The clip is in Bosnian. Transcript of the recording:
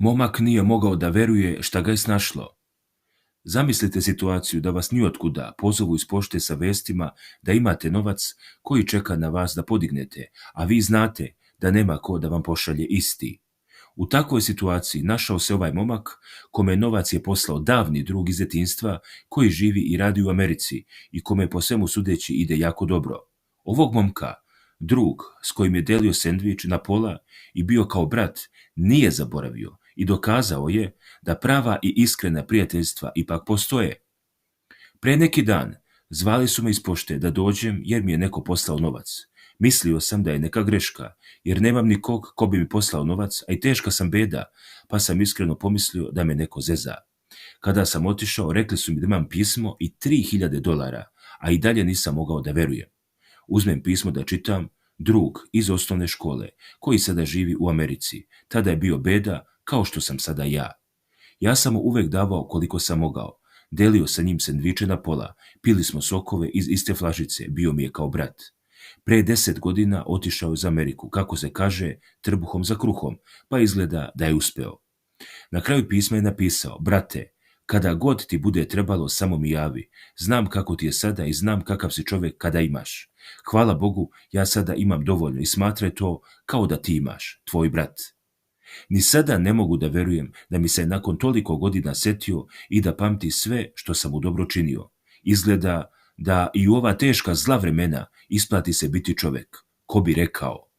Momak nije mogao da veruje šta ga je snašlo. Zamislite situaciju da vas niotkuda pozovu iz pošte sa vestima da imate novac koji čeka na vas da podignete, a vi znate da nema ko da vam pošalje isti. U takvoj situaciji našao se ovaj momak kome novac je poslao davni drug iz djetinjstva koji živi i radi u Americi i kome po svemu sudeći ide jako dobro. Ovog momka, drug s kojim je delio sendvič na pola i bio kao brat, nije zaboravio i dokazao je da prava i iskrena prijateljstva ipak postoje. Pre neki dan zvali su me iz pošte da dođem jer mi je neko poslao novac. Mislio sam da je neka greška, jer nemam nikog ko bi mi poslao novac, a i teška sam beda, pa sam iskreno pomislio da me neko zeza. Kada sam otišao, rekli su mi da imam pismo i $3.000, a i dalje nisam mogao da verujem. Uzmem pismo da čitam, drug iz osnovne škole, koji sada živi u Americi. Tada je bio beda, kao što sam sada ja. Ja sam mu uvek davao koliko sam mogao. Delio sa njim sendviče na pola, pili smo sokove iz iste flašice, bio mi je kao brat. Pre 10 godina otišao je za Ameriku, kako se kaže, trbuhom za kruhom, pa izgleda da je uspeo. Na kraju pisma je napisao: brate, kada god ti bude trebalo, samo mi javi. Znam kako ti je sada i znam kakav si čovjek kada imaš. Hvala Bogu, ja sada imam dovoljno i smatraj to kao da ti imaš, tvoj brat. Ni sada ne mogu da verujem da mi se nakon toliko godina setio i da pamti sve što sam mu dobro činio. Izgleda da i u ova teška zla vremena isplati se biti čovjek. Ko bi rekao?